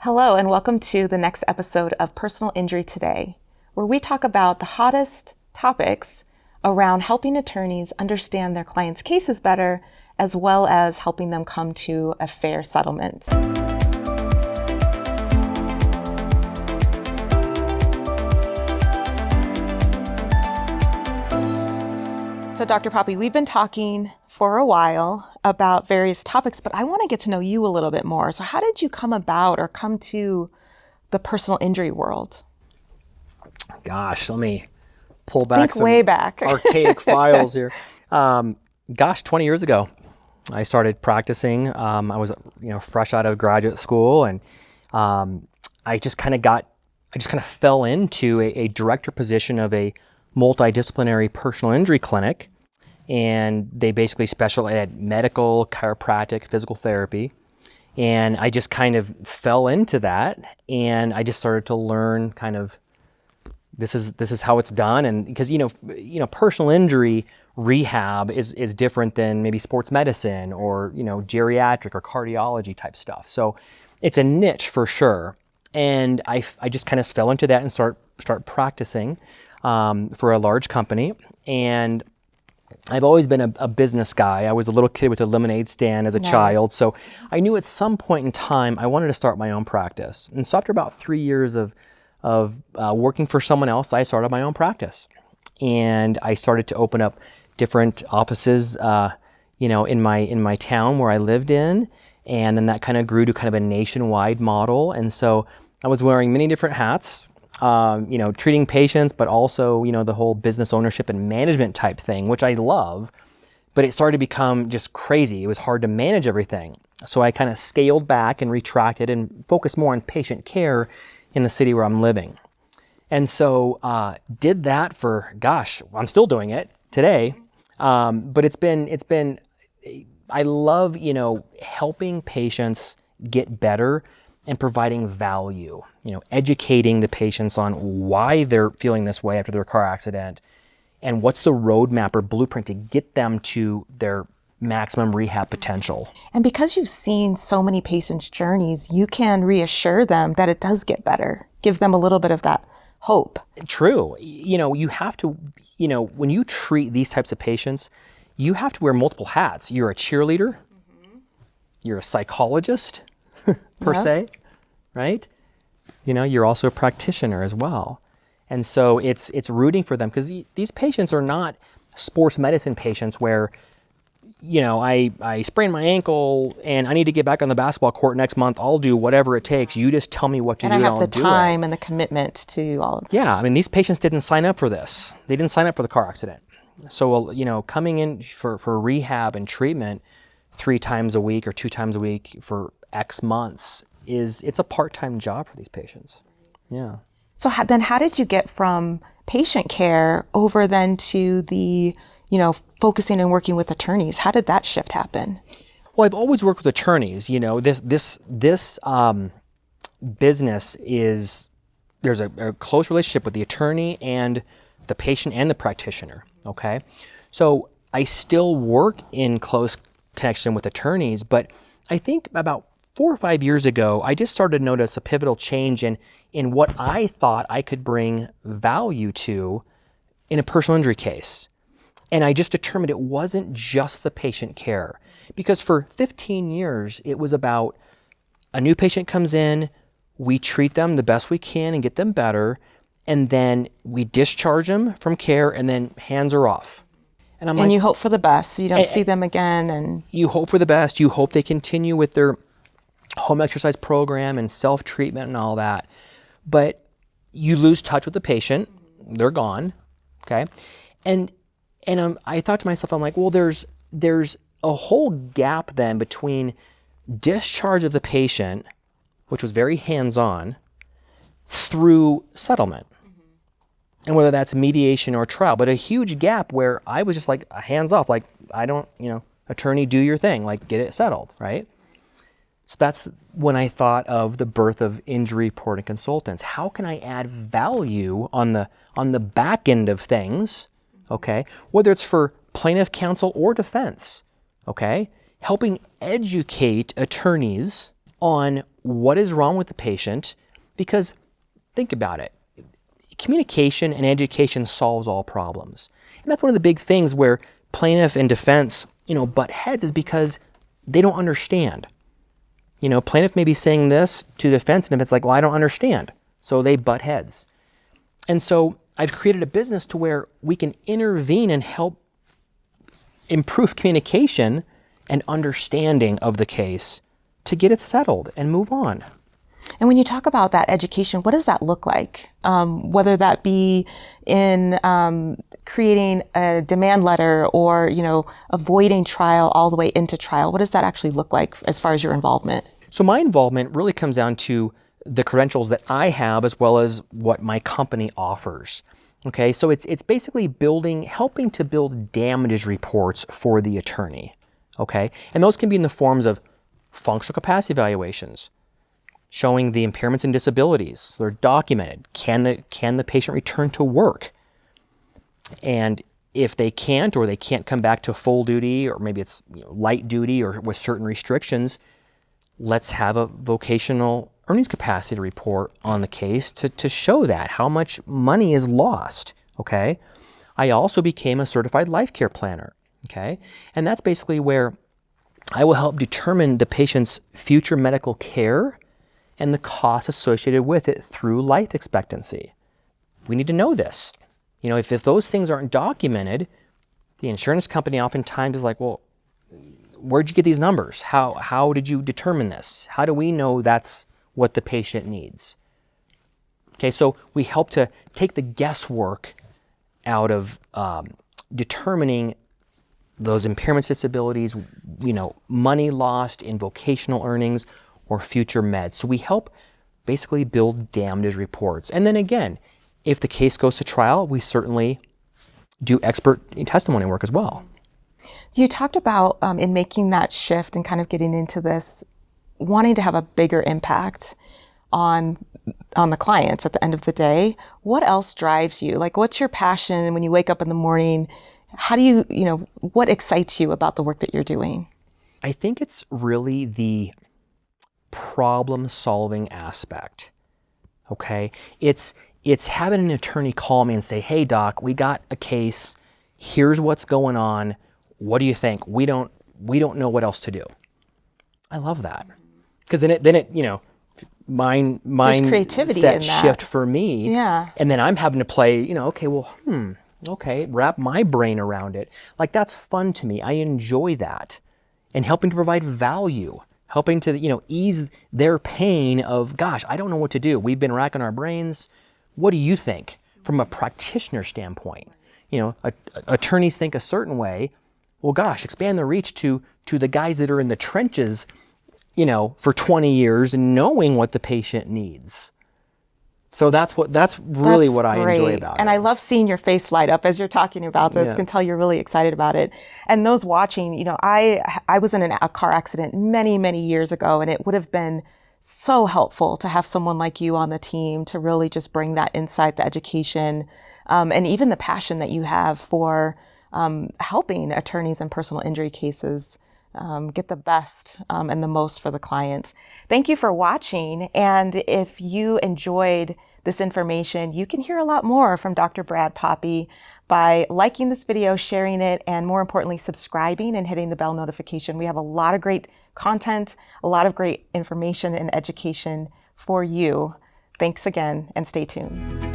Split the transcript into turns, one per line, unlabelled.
Hello, and welcome to the next episode of Personal Injury Today, where we talk about the hottest topics around helping attorneys understand their clients' cases better, as well as helping them come to a fair settlement. So, Dr. Poppie, we've been talking for a while about various topics, but I want to get to know you a little bit more. So how did you come about or come to the personal injury world?
Gosh, let me pull back some
way back.
archaic files here. 20 years ago, I started practicing. I was, fresh out of graduate school, and I just kind of fell into a director position of a multidisciplinary personal injury clinic. And they basically specialize in medical, chiropractic, physical therapy. And I just kind of fell into that, and I just started to learn kind of this is how it's done. And because personal injury rehab is different than maybe sports medicine or geriatric or cardiology type stuff. So it's a niche for sure. And I just kind of fell into that and start practicing for a large company. And I've always been a business guy. I was a little kid with a lemonade stand as a child. So I knew at some point in time I wanted to start my own practice. And so after about 3 years of working for someone else, I started my own practice. And I started to open up different offices, in my town where I lived in. And then that kind of grew to kind of a nationwide model. And so I was wearing many different hats. Treating patients, but also, the whole business ownership and management type thing, which I love, but it started to become just crazy. It was hard to manage everything. So I kind of scaled back and retracted and focused more on patient care in the city where I'm living. And so did that for, I'm still doing it today. But it's been, I love, helping patients get better and providing value, educating the patients on why they're feeling this way after their car accident and what's the roadmap or blueprint to get them to their maximum rehab potential.
And because you've seen so many patients' journeys, you can reassure them that it does get better, give them a little bit of that hope.
True. You have to, when you treat these types of patients, you have to wear multiple hats. You're a cheerleader, you're a psychologist, per se, right? You're also a practitioner as well. And so it's rooting for them because these patients are not sports medicine patients where, I sprained my ankle and I need to get back on the basketball court next month. I'll do whatever it takes. You just tell me what to do and I'll do it.
And I have the time and the commitment to all of it.
Yeah, these patients didn't sign up for this. They didn't sign up for the car accident. So, coming in for rehab and treatment 3 times a week or 2 times a week for X months it's a part-time job for these patients. Yeah.
So then how did you get from patient care over then to the, focusing and working with attorneys? How did that shift happen?
Well, I've always worked with attorneys. This business there's a close relationship with the attorney and the patient and the practitioner. Okay. So I still work in close connection with attorneys, but I think about 4 or 5 years ago, I just started to notice a pivotal change in what I thought I could bring value to in a personal injury case. And I just determined it wasn't just the patient care. Because for 15 years, it was about a new patient comes in, we treat them the best we can and get them better, and then we discharge them from care, and then hands are off.
And you hope for the best, so you don't see them again. And
you hope for the best. You hope they continue with their home exercise program and self-treatment and all that. But you lose touch with the patient. They're gone. Okay. And I thought to myself, I'm like, well, there's a whole gap then between discharge of the patient, which was very hands-on, through settlement. And whether that's mediation or trial, but a huge gap where I was just like hands off, like I don't, attorney, do your thing, like get it settled, right? So that's when I thought of the birth of injury reporting consultants. How can I add value on the back end of things, okay? Whether it's for plaintiff counsel or defense, okay? Helping educate attorneys on what is wrong with the patient, because think about it. Communication and education solves all problems. And that's one of the big things where plaintiff and defense, butt heads, is because they don't understand. Plaintiff may be saying this to defense, and if it's like, well, I don't understand. So they butt heads. And so I've created a business to where we can intervene and help improve communication and understanding of the case to get it settled and move on.
And when you talk about that education, what does that look like? Whether that be in creating a demand letter or, avoiding trial all the way into trial, what does that actually look like as far as your involvement?
So my involvement really comes down to the credentials that I have as well as what my company offers. Okay, so it's basically helping to build damages reports for the attorney. Okay, and those can be in the forms of functional capacity evaluations, showing the impairments and disabilities. They're documented. Can the patient return to work? And if they can't, or they can't come back to full duty, or maybe it's light duty or with certain restrictions, let's have a vocational earnings capacity report on the case to show that, how much money is lost, okay? I also became a certified life care planner, okay? And that's basically where I will help determine the patient's future medical care and the costs associated with it through life expectancy. We need to know this. If those things aren't documented, the insurance company oftentimes is like, well, where'd you get these numbers? How did you determine this? How do we know that's what the patient needs? Okay, so we help to take the guesswork out of determining those impairments, disabilities, money lost in vocational earnings or future meds. So we help basically build damages reports. And then again, if the case goes to trial, we certainly do expert testimony work as well.
You talked about in making that shift and kind of getting into this, wanting to have a bigger impact on the clients at the end of the day. What else drives you? Like, what's your passion when you wake up in the morning? How do you, what excites you about the work that you're doing?
I think it's really the problem-solving aspect, okay? It's having an attorney call me and say, hey, doc, we got a case. Here's what's going on. What do you think? We don't know what else to do. I love that. Because then it mind
creativity
set
in that.
Shift for me.
Yeah.
And then I'm having to play, okay, wrap my brain around it. Like, that's fun to me. I enjoy that. And helping to provide value, helping to, ease their pain of, gosh, I don't know what to do. We've been racking our brains. What do you think from a practitioner standpoint? Attorneys think a certain way. Well, gosh, expand the reach to the guys that are in the trenches, for 20 years and knowing what the patient needs. So that's really what I enjoy about it.
And I love seeing your face light up as you're talking about this.
Yeah.
Can tell you're really excited about it. And those watching, I was in a car accident many, many years ago, and it would have been so helpful to have someone like you on the team to really just bring that insight, the education, and even the passion that you have for helping attorneys in personal injury cases get the best and the most for the clients. Thank you for watching. And if you enjoyed this information, you can hear a lot more from Dr. Brad Poppie by liking this video, sharing it, and more importantly, subscribing and hitting the bell notification. We have a lot of great content, a lot of great information and education for you. Thanks again, and stay tuned.